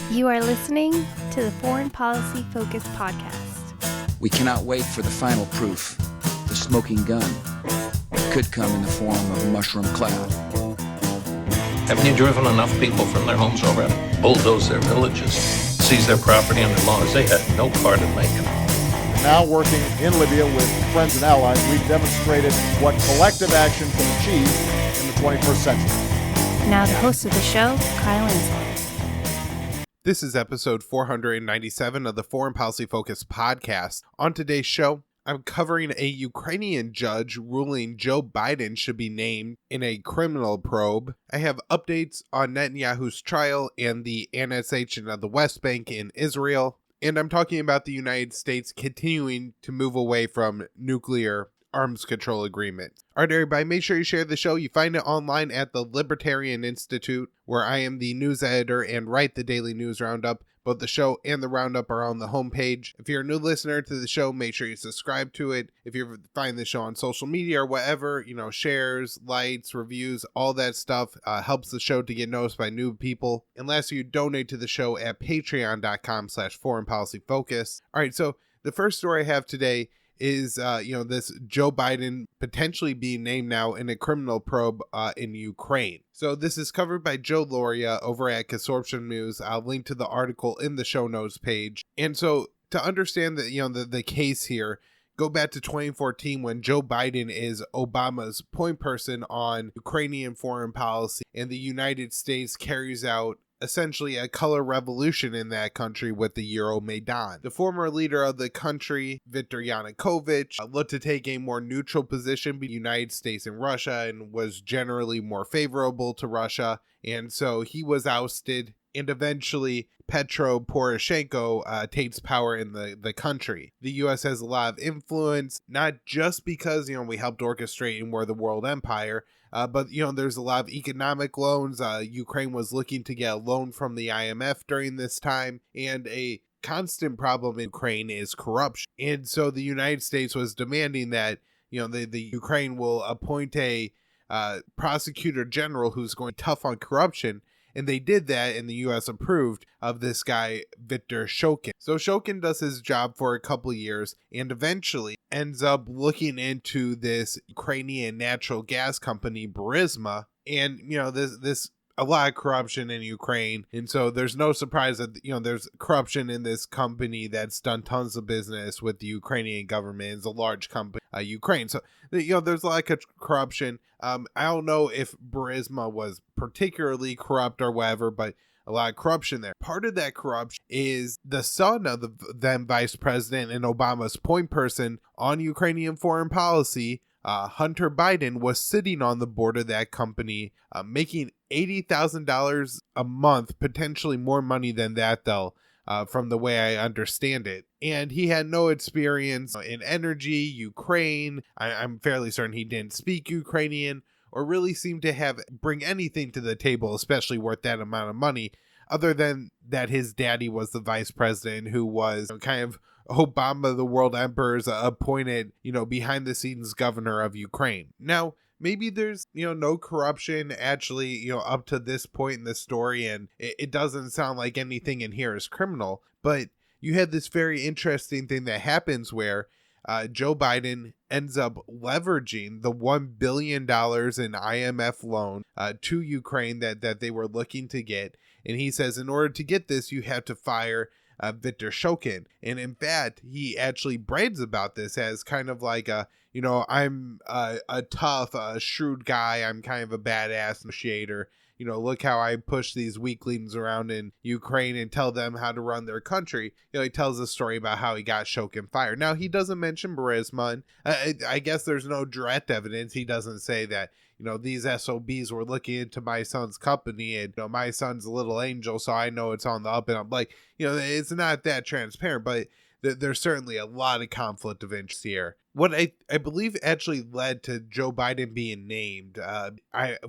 You are listening to the Foreign Policy Focus podcast. We cannot wait for the final proof. The smoking gun could come in the form of a mushroom cloud. Haven't you driven enough people from their homes already? Bulldoze their villages, seize their property and their laws. They had no part in making it. Now working in Libya with friends and allies, we've demonstrated what collective action can achieve in the 21st century. Now the host of the show, Kyle Inslee. This is episode 497 of the Foreign Policy Focus podcast. On today's show, I'm covering a Ukrainian judge ruling Joe Biden should be named in a criminal probe. I have updates on Netanyahu's trial and the annexation of the West Bank in Israel. And I'm talking about the United States continuing to move away from nuclear arms control agreements. All right, everybody, make sure you share the show. You find it online at the Libertarian Institute, where I am the news editor and write the daily news roundup. Both the show and the roundup are on the homepage. If you're a new listener to the show, make sure you subscribe to it. If you find the show on social media or whatever, shares, likes, reviews, all that stuff helps the show to get noticed by new people. And lastly, you donate to the show at patreon.com/foreignpolicyfocus. All right, so the first story I have today is, this Joe Biden potentially being named now in a criminal probe in Ukraine. So this is covered by Joe Lauria over at Consortium News. I'll link to the article in the show notes page. And so to understand the case here, go back to 2014 when Joe Biden is Obama's point person on Ukrainian foreign policy, and the United States carries out essentially a color revolution in that country with the Euromaidan. The former leader of the country, Viktor Yanukovych, looked to take a more neutral position between the United States and Russia and was generally more favorable to Russia. And so he was ousted, and eventually Petro Poroshenko takes power in the country. The U.S. has a lot of influence, not just because, we helped orchestrate and we're the world empire, but, there's a lot of economic loans. Ukraine was looking to get a loan from the IMF during this time, and a constant problem in Ukraine is corruption. And so the United States was demanding that, the Ukraine will appoint a prosecutor general who's going tough on corruption. And they did that, and the U.S. approved of this guy, Victor Shokin. So Shokin does his job for a couple of years and eventually ends up looking into this Ukrainian natural gas company, Burisma. And, this a lot of corruption in Ukraine. And so there's no surprise that, there's corruption in this company that's done tons of business with the Ukrainian government. It's a large company, Ukraine. So, there's a lot of corruption. I don't know if Burisma was particularly corrupt or whatever, but a lot of corruption there. Part of that corruption is the son of the then vice president and Obama's point person on Ukrainian foreign policy, Hunter Biden, was sitting on the board of that company, making $80,000 a month, potentially more money than that though, from the way I understand it. And he had no experience in energy, Ukraine. I'm fairly certain he didn't speak Ukrainian or really seem to bring anything to the table, especially worth that amount of money, other than that his daddy was the vice president who was kind of Obama, the world emperor's appointed, behind the scenes governor of Ukraine. Now, maybe there's, no corruption actually, up to this point in the story, and it doesn't sound like anything in here is criminal, but you had this very interesting thing that happens where Joe Biden ends up leveraging the $1 billion in IMF loan to Ukraine that they were looking to get. And he says, in order to get this, you have to fire Victor Shokin. And in fact, he actually brags about this as kind of like I'm a tough, shrewd guy. I'm kind of a badass negotiator. Look how I push these weaklings around in Ukraine and tell them how to run their country. He tells a story about how he got Shokin fired. Now, he doesn't mention Burisma. I guess there's no direct evidence. He doesn't say that, these SOBs were looking into my son's company and, my son's a little angel, so I know it's on the up and up. Like, it's not that transparent, but there's certainly a lot of conflict of interest here. What I believe actually led to Joe Biden being named,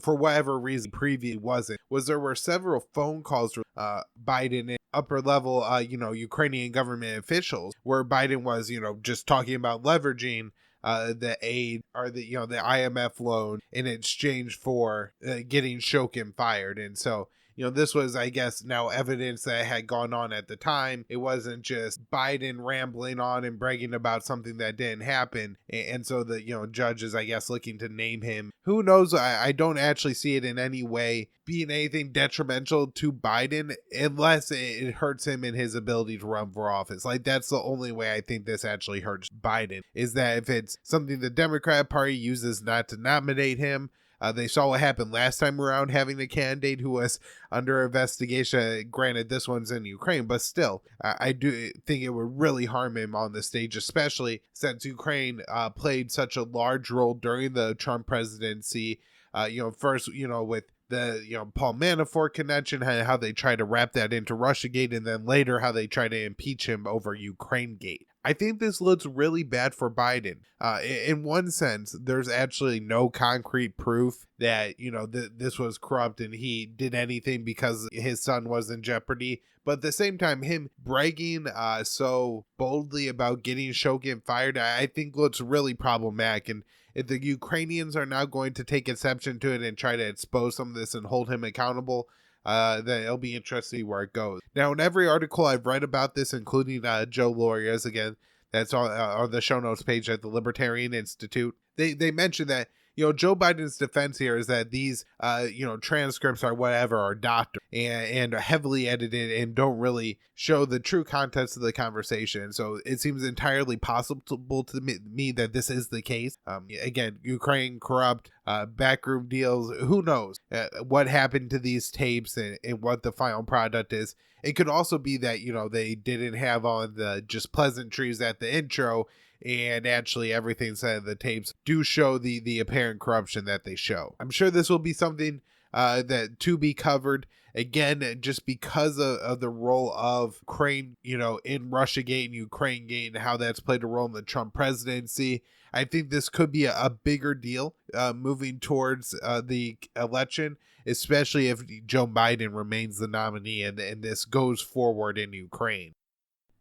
for whatever reason previously wasn't, was there were several phone calls with Biden and upper level, Ukrainian government officials where Biden was, just talking about leveraging the aid or the IMF loan in exchange for getting Shokin fired. And so this was, I guess, now evidence that had gone on at the time. It wasn't just Biden rambling on and bragging about something that didn't happen. And so the, judge is, I guess, looking to name him. Who knows? I don't actually see it in any way being anything detrimental to Biden unless it hurts him in his ability to run for office. Like, that's the only way I think this actually hurts Biden, is that if it's something the Democrat Party uses not to nominate him. They saw what happened last time around, having a candidate who was under investigation. Granted, this one's in Ukraine, but still, I do think it would really harm him on the stage, especially since Ukraine played such a large role during the Trump presidency. First, with the Paul Manafort connection, how they try to wrap that into Russiagate, and then later how they try to impeach him over Ukrainegate. I think this looks really bad for Biden. In one sense, there's actually no concrete proof that, this was corrupt and he did anything because his son was in jeopardy. But at the same time, him bragging so boldly about getting Shokin fired, I think looks really problematic. And if the Ukrainians are now going to take exception to it and try to expose some of this and hold him accountable, then it'll be interesting to see where it goes. Now, in every article I've read about this, including Joe Lauria's, again, that's on the show notes page at the Libertarian Institute, they mentioned that, Joe Biden's defense here is that these, transcripts or whatever are doctored and are heavily edited and don't really show the true context of the conversation. So it seems entirely possible to me that this is the case. Again, Ukraine corrupt, backroom deals, who knows what happened to these tapes and what the final product is. It could also be that, they didn't have on the just pleasantries at the intro, and actually everything said in the tapes do show the apparent corruption that they show. I'm sure this will be something that to be covered, again, just because of the role of Ukraine, in Russiagate and Ukrainegate and how that's played a role in the Trump presidency. I think this could be a bigger deal moving towards the election, especially if Joe Biden remains the nominee and this goes forward in Ukraine.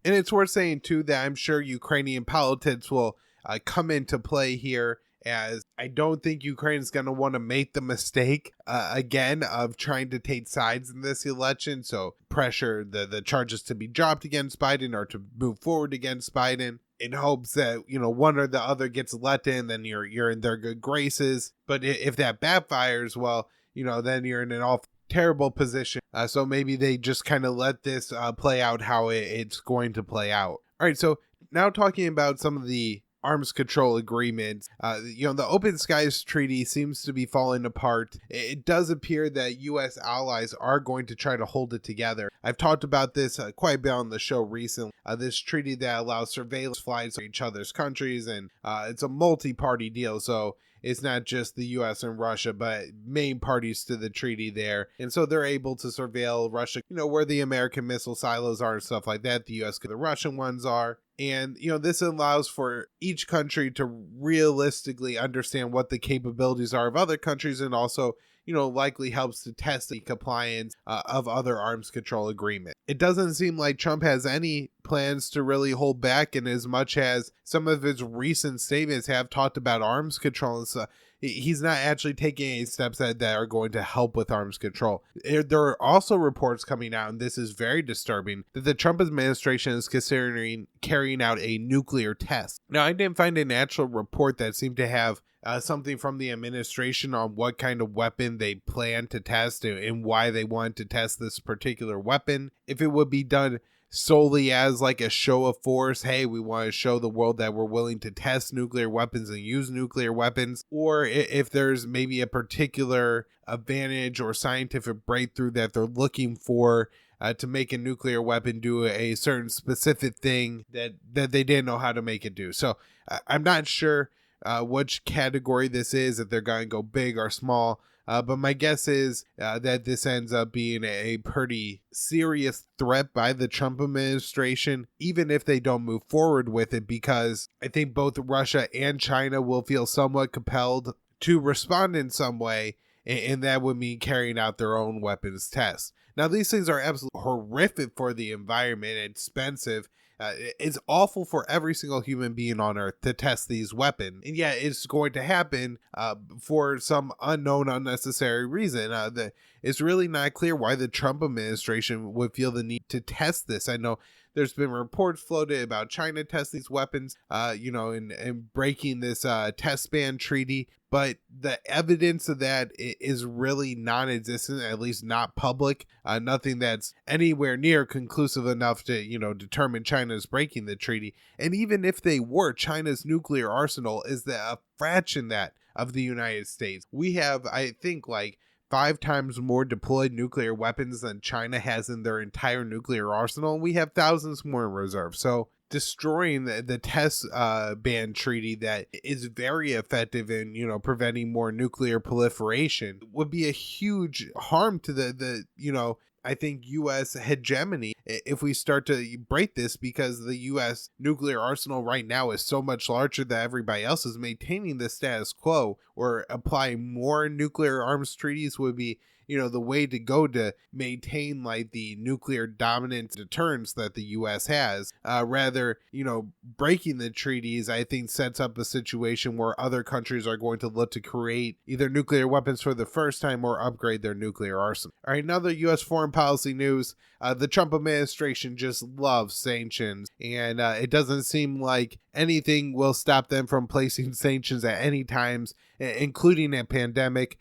And it's worth saying, too, that I'm sure Ukrainian politics will come into play here, as I don't think Ukraine's going to want to make the mistake again of trying to take sides in this election. So pressure the charges to be dropped against Biden or to move forward against Biden in hopes that, one or the other gets let in, then you're in their good graces. But if that backfires, well, then you're in an awful terrible position. So maybe they just kind of let this play out how it's going to play out. All right, so now talking about some of the arms control agreements, the Open Skies Treaty seems to be falling apart. It does appear that U.S. allies are going to try to hold it together. I've talked about this quite a bit on the show recently. This treaty that allows surveillance flights on each other's countries, and it's a multi-party deal, so it's not just the U.S. and Russia, but main parties to the treaty there. And so they're able to surveil Russia, where the American missile silos are and stuff like that. The U.S. the Russian ones are. And, this allows for each country to realistically understand what the capabilities are of other countries, and also, likely helps to test the compliance of other arms control agreements. It doesn't seem like Trump has any plans to really hold back, in as much as some of his recent statements have talked about arms control and stuff. He's not actually taking any steps that are going to help with arms control. There are also reports coming out, and this is very disturbing, that the Trump administration is considering carrying out a nuclear test. Now, I didn't find an actual report that seemed to have something from the administration on what kind of weapon they plan to test and why they want to test this particular weapon. If it would be done solely as like a show of force, hey, we want to show the world that we're willing to test nuclear weapons and use nuclear weapons, or if there's maybe a particular advantage or scientific breakthrough that they're looking for to make a nuclear weapon do a certain specific thing that they didn't know how to make it do. So I'm not sure which category this is, if they're going to go big or small. But my guess is that this ends up being a pretty serious threat by the Trump administration, even if they don't move forward with it, because I think both Russia and China will feel somewhat compelled to respond in some way, and that would mean carrying out their own weapons tests. Now, these things are absolutely horrific for the environment and expensive. It's awful for every single human being on Earth to test these weapons, and yet it's going to happen for some unknown, unnecessary reason. It's really not clear why the Trump administration would feel the need to test this. I know there's been reports floated about China testing these weapons, and breaking this test ban treaty. But the evidence of that is really non-existent, at least not public. Nothing that's anywhere near conclusive enough to, determine China is breaking the treaty. And even if they were, China's nuclear arsenal is a fraction that of the United States. We have, I think, like 5 times more deployed nuclear weapons than China has in their entire nuclear arsenal. And we have thousands more in reserve. So destroying the test ban treaty that is very effective in preventing more nuclear proliferation would be a huge harm to the I think U.S. hegemony if we start to break this, because the U.S. nuclear arsenal right now is so much larger than everybody else. Is maintaining the status quo or applying more nuclear arms treaties would be the way to go to maintain like the nuclear dominance deterrence that the U.S. has. Rather, breaking the treaties, I think, sets up a situation where other countries are going to look to create either nuclear weapons for the first time or upgrade their nuclear arsenal. All right, another U.S. foreign policy news. The Trump administration just loves sanctions, and it doesn't seem like anything will stop them from placing sanctions at any times, including a pandemic.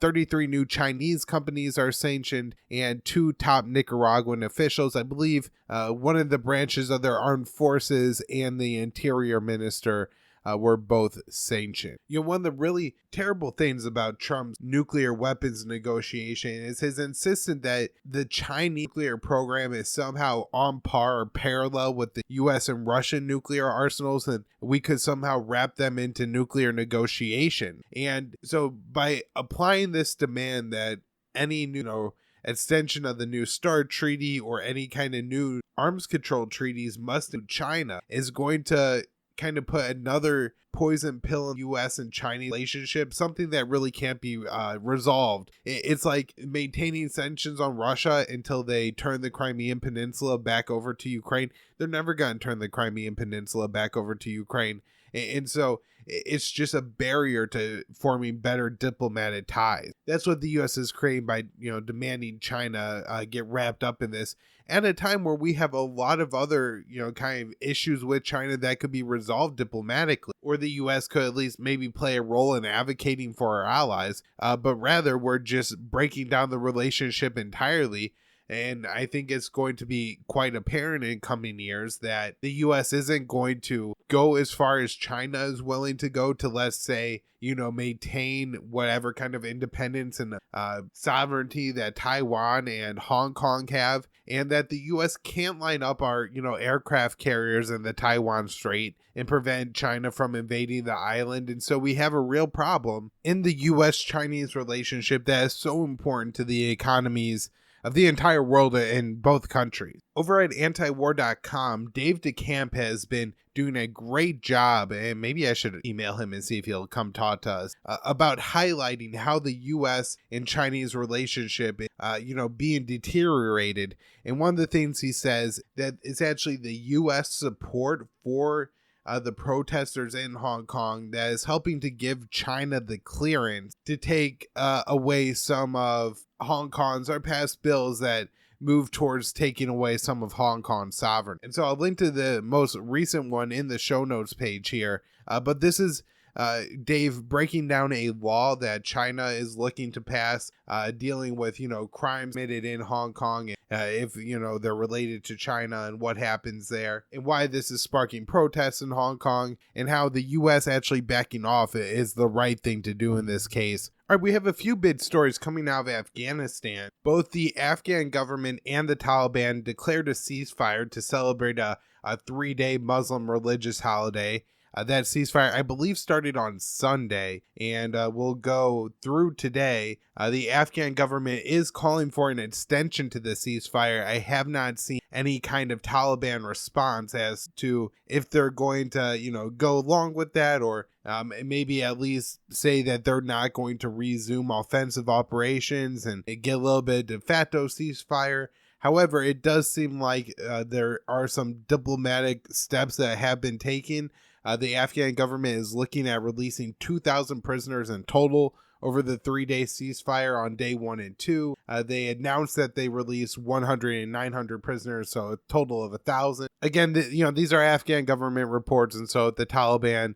33 new Chinese companies are sanctioned, and 2 top Nicaraguan officials, I believe one of the branches of their armed forces and the interior minister, were both sanctioned. One of the really terrible things about Trump's nuclear weapons negotiation is his insistence that the Chinese nuclear program is somehow on par or parallel with the U.S. and Russian nuclear arsenals, and we could somehow wrap them into nuclear negotiation. And so by applying this demand that any, extension of the New START treaty or any kind of new arms control treaties must do China is going to kind of put another poison pill in U.S. and Chinese relationship, something that really can't be resolved. It's like maintaining sanctions on Russia until they turn the Crimean Peninsula back over to Ukraine. They're never going to turn the Crimean Peninsula back over to Ukraine. And so it's just a barrier to forming better diplomatic ties. That's what the U.S. is creating by, demanding China get wrapped up in this at a time where we have a lot of other, kind of issues with China that could be resolved diplomatically, or the U.S. could at least maybe play a role in advocating for our allies. But rather, we're just breaking down the relationship entirely. And I think it's going to be quite apparent in coming years that the U.S. isn't going to go as far as China is willing to go to, let's say, maintain whatever kind of independence and sovereignty that Taiwan and Hong Kong have, and that the U.S. can't line up our, aircraft carriers in the Taiwan Strait and prevent China from invading the island. And so we have a real problem in the U.S.-Chinese relationship that is so important to the economies of the entire world in both countries. Over at antiwar.com, Dave DeCamp has been doing a great job, and maybe I should email him and see if he'll come talk to us about highlighting how the U.S. and Chinese relationship, being deteriorated. And one of the things he says that it's actually the U.S. support for the protesters in Hong Kong that is helping to give China the clearance to take away some of Hong Kong's or past bills that move towards taking away some of Hong Kong's sovereignty. And so I'll link to the most recent one in the show notes page here. But this is Dave breaking down a law that China is looking to pass dealing with, crimes committed in Hong Kong, if, they're related to China and what happens there, and why this is sparking protests in Hong Kong, and how the U.S. actually backing off is the right thing to do in this case. All right, we have a few big stories coming out of Afghanistan. Both the Afghan government and the Taliban declared a ceasefire to celebrate a 3-day Muslim religious holiday. That ceasefire, I believe, started on Sunday and will go through today. The Afghan government is calling for an extension to the ceasefire. I have not seen any kind of Taliban response as to if they're going to, go along with that, or maybe at least say that they're not going to resume offensive operations and get a little bit of de facto ceasefire. However, it does seem like there are some diplomatic steps that have been taken. The Afghan government is looking at releasing 2,000 prisoners in total over the 3-day ceasefire on day 1 and 2. They announced that they released 100 and 900 prisoners, so a total of 1,000. Again, these are Afghan government reports, and so the Taliban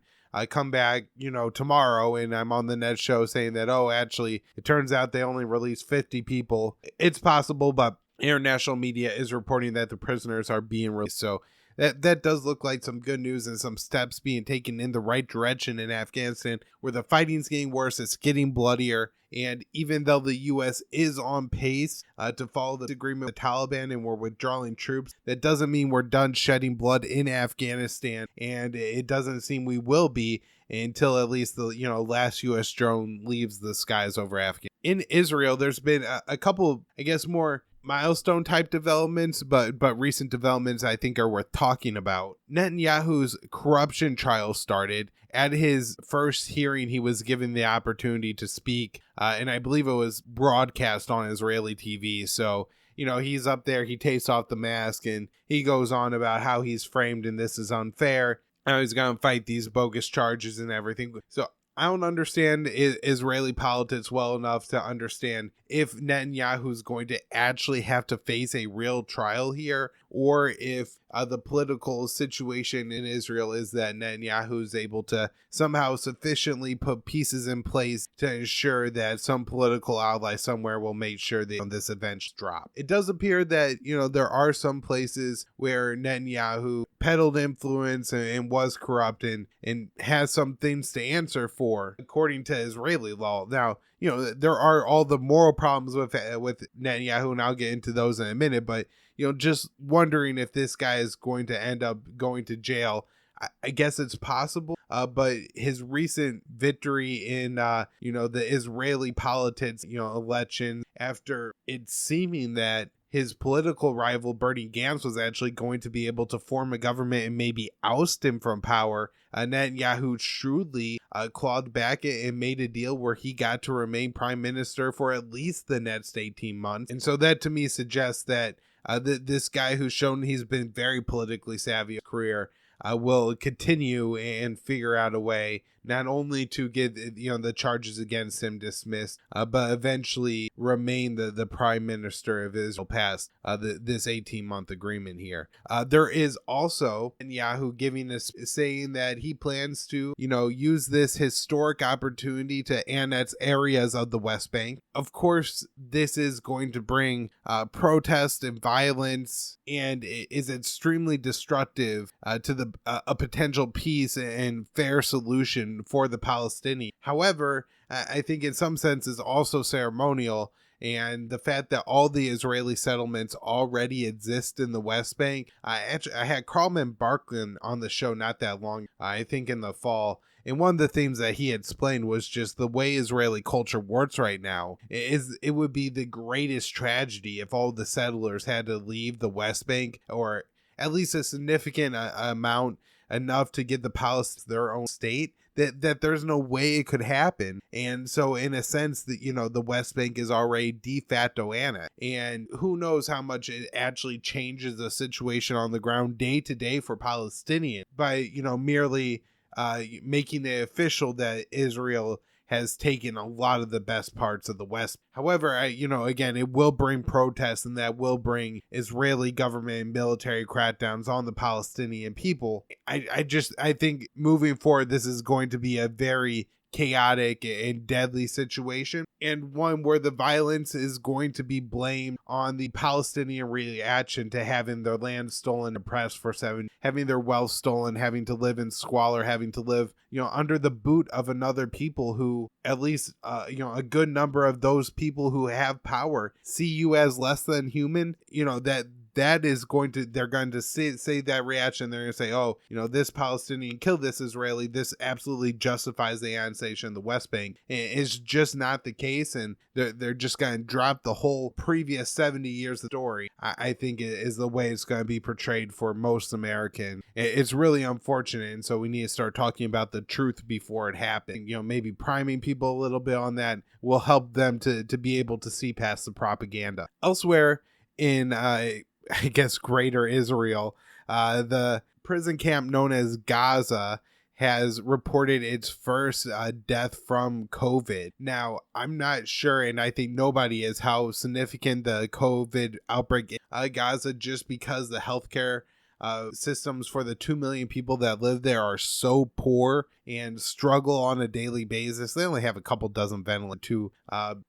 come back, tomorrow, and I'm on the next show saying that, actually, it turns out they only released 50 people. It's possible, but international media is reporting that the prisoners are being released. So that does look like some good news and some steps being taken in the right direction in Afghanistan, where the fighting's getting worse, it's getting bloodier. And even though the U.S. is on pace to follow the agreement with the Taliban and we're withdrawing troops, that doesn't mean we're done shedding blood in Afghanistan. And it doesn't seem we will be until at least the last U.S. drone leaves the skies over Afghanistan. In Israel, there's been a couple, I guess, more milestone type developments, but recent developments I think are worth talking about. Netanyahu's corruption trial started. At his first hearing, he was given the opportunity to speak, and I believe it was broadcast on Israeli TV. So, he's up there, he takes off the mask, and he goes on about how he's framed and this is unfair, how he's going to fight these bogus charges and everything. So I don't understand Israeli politics well enough to understand if Netanyahu's going to actually have to face a real trial here, or if the political situation in Israel is that Netanyahu is able to somehow sufficiently put pieces in place to ensure that some political ally somewhere will make sure that this event drop. It does appear that, there are some places where Netanyahu peddled influence and was corrupt and has some things to answer for, according to Israeli law. Now, there are all the moral problems with Netanyahu, and I'll get into those in a minute, but just wondering if this guy is going to end up going to jail. I guess it's possible, but his recent victory in, the Israeli politics, election, after it's seeming that his political rival Bernie Gantz was actually going to be able to form a government and maybe oust him from power, Netanyahu shrewdly clawed back and made a deal where he got to remain prime minister for at least the next 18 months. And so that to me suggests that this guy who's shown he's been very politically savvy in his career will continue and figure out a way not only to get the charges against him dismissed, but eventually remain the prime minister of Israel past this 18-month agreement here. There is also Netanyahu giving us saying that he plans to use this historic opportunity to annex areas of the West Bank. Of course, this is going to bring protest and violence, and is extremely destructive to a potential peace and fair solution for the Palestinians. However, I think in some sense is also ceremonial, and the fact that all the Israeli settlements already exist in the West Bank. I had Carlman Barklin on the show not that long, I think in the fall, and one of the things that he explained was just the way Israeli culture works right now. It would be the greatest tragedy if all the settlers had to leave the West Bank, or at least a significant amount, enough to give the Palestinians their own state, that there's no way it could happen. And so in a sense that, the West Bank is already de facto annexed, and who knows how much it actually changes the situation on the ground day to day for Palestinians by, merely making it official that Israel has taken a lot of the best parts of the West. However, again, it will bring protests, and that will bring Israeli government and military crackdowns on the Palestinian people. I think moving forward, this is going to be a very chaotic and deadly situation, and one where the violence is going to be blamed on the Palestinian reaction to having their land stolen, oppressed for 7, having their wealth stolen, having to live in squalor, having to live, under the boot of another people who, at least, a good number of those people who have power see you as less than human. That is going to, they're going to say that reaction. They're going to say, oh, this Palestinian killed this Israeli. This absolutely justifies the annexation of the West Bank. And it's just not the case. And they're just going to drop the whole previous 70 years of story. I think it is the way it's going to be portrayed for most Americans. It's really unfortunate. And so we need to start talking about the truth before it happened. Maybe priming people a little bit on that will help them to be able to see past the propaganda. Elsewhere, in, I guess, greater Israel. The prison camp known as Gaza has reported its first death from COVID. Now, I'm not sure, and I think nobody is, how significant the COVID outbreak in Gaza, just because the healthcare systems for the 2 million people that live there are so poor and struggle on a daily basis. They only have a couple dozen ventilators. 2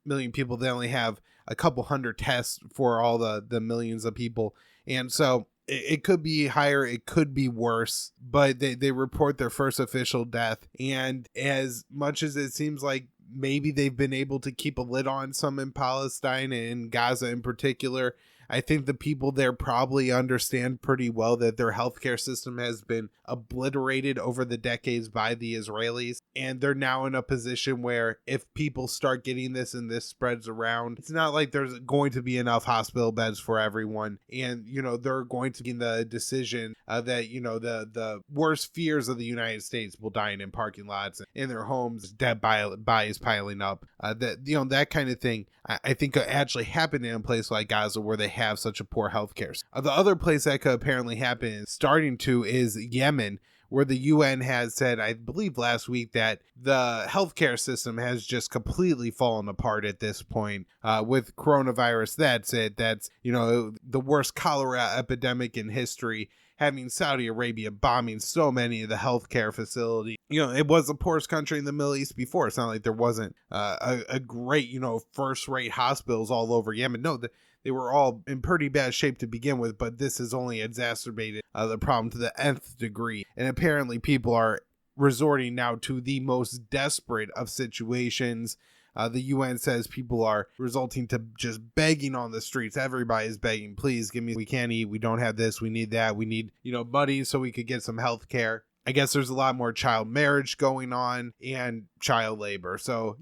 million people, they only have a couple hundred tests for all the millions of people. And so it could be higher, it could be worse, but they report their first official death. And as much as it seems like maybe they've been able to keep a lid on some in Palestine and Gaza in particular, I think the people there probably understand pretty well that their healthcare system has been obliterated over the decades by the Israelis. And they're now in a position where if people start getting this and this spreads around, it's not like there's going to be enough hospital beds for everyone. And, they're going to be in the decision that, the worst fears of the United States will die in parking lots, in their homes, dead bodies piling up. That kind of thing, I think could actually happen in a place like Gaza where they have such a poor healthcare. The other place that could apparently happen, starting to, is Yemen, where the UN has said, I believe last week, that the healthcare system has just completely fallen apart at this point. With coronavirus, that's it. That's, the worst cholera epidemic in history, having Saudi Arabia bombing so many of the healthcare facilities. It was the poorest country in the Middle East before. It's not like there wasn't a great, first-rate hospitals all over Yemen. No, they were all in pretty bad shape to begin with, but this has only exacerbated the problem to the nth degree. And apparently people are resorting now to the most desperate of situations. The UN says people are resorting to just begging on the streets. Everybody is begging, please give me, we can't eat, we don't have this, we need that, we need, money so we could get some health care. I guess there's a lot more child marriage going on and child labor. So,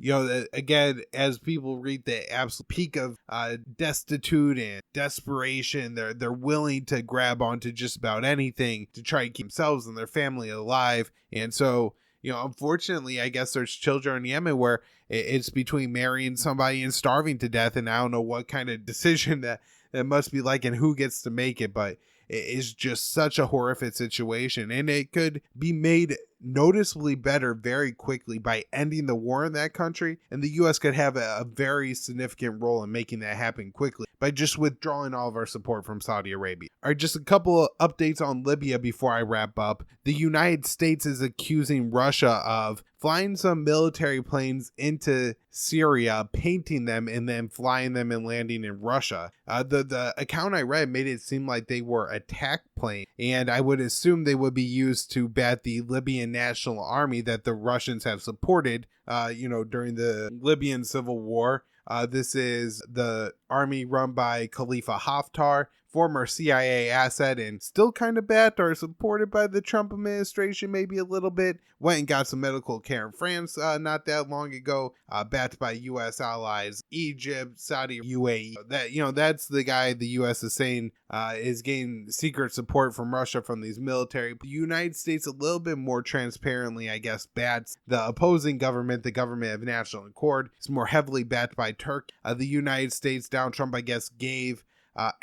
again, as people reach the absolute peak of destitute and desperation, they're willing to grab onto just about anything to try to keep themselves and their family alive. And so, unfortunately, I guess there's children in Yemen where it's between marrying somebody and starving to death. And I don't know what kind of decision that must be like and who gets to make it, but it is just such a horrific situation. And it could be made noticeably better very quickly by ending the war in that country. And the U.S. could have a very significant role in making that happen quickly by just withdrawing all of our support from Saudi Arabia. All right, just a couple of updates on Libya before I wrap up. The United States is accusing Russia of flying some military planes into Syria, painting them, and then flying them and landing in Russia. The account I read made it seem like they were attack planes, and I would assume they would be used to bat the Libyan National Army that the Russians have supported, during the Libyan civil war. This is the army run by Khalifa Haftar, former CIA asset and still kind of backed or supported by the Trump administration, maybe a little bit. Went and got some medical care in France not that long ago, backed by U.S. allies, Egypt, Saudi, UAE. That's the guy the U.S. is saying is getting secret support from Russia from these military. The United States a little bit more transparently, I guess, backs the opposing government, the government of national accord. It's more heavily backed by Turkey. The United States, Donald Trump, I guess, gave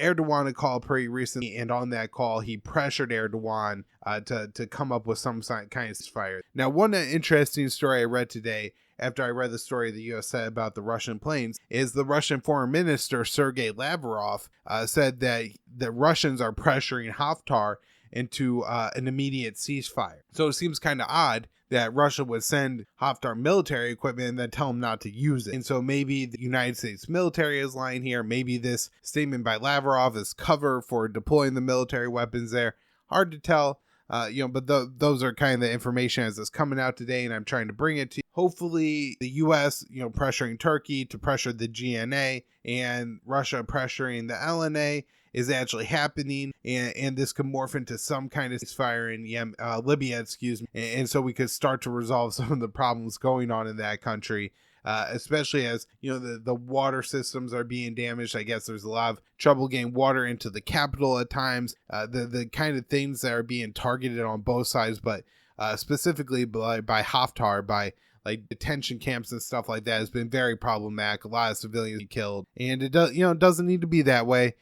Erdogan a call pretty recently, and on that call he pressured Erdogan to come up with some kind of ceasefire. Now, one interesting story I read today after I read the story the U.S. said about the Russian planes is the Russian foreign minister Sergei Lavrov said that the Russians are pressuring Haftar into an immediate ceasefire. So it seems kind of odd that Russia would send Haftar military equipment and then tell him not to use it. And so maybe the United States military is lying here. Maybe this statement by Lavrov is cover for deploying the military weapons there. Hard to tell, but those are kind of the information as it's coming out today, and I'm trying to bring it to you. Hopefully the U.S., pressuring Turkey to pressure the GNA and Russia pressuring the LNA is actually happening, and this could morph into some kind of ceasefire in Libya, and so we could start to resolve some of the problems going on in that country, especially as the water systems are being damaged. I guess there's a lot of trouble getting water into the capital at times. The kind of things that are being targeted on both sides, but specifically by Haftar, by like detention camps and stuff like that, has been very problematic. A lot of civilians killed, and it doesn't need to be that way.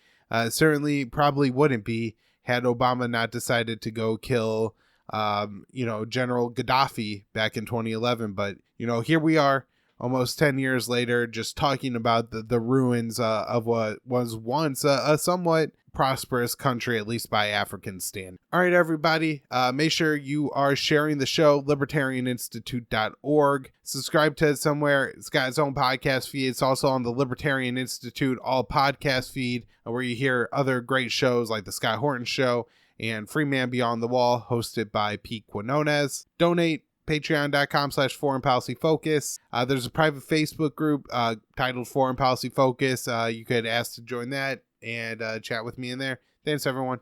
Certainly probably wouldn't be had Obama not decided to go kill, General Gaddafi back in 2011. But, here we are almost 10 years later, just talking about the ruins of what was once a somewhat prosperous country, at least by African standards. All right, everybody, make sure you are sharing the show, libertarianinstitute.org. Subscribe to it somewhere. It's got its own podcast feed. It's also on the Libertarian Institute all podcast feed, where you hear other great shows like the Scott Horton Show and Free Man Beyond the Wall, hosted by Pete Quinones. Donate. Patreon.com/Foreign Policy Focus. There's a private Facebook group titled Foreign Policy Focus. You could ask to join that and chat with me in there. Thanks, everyone.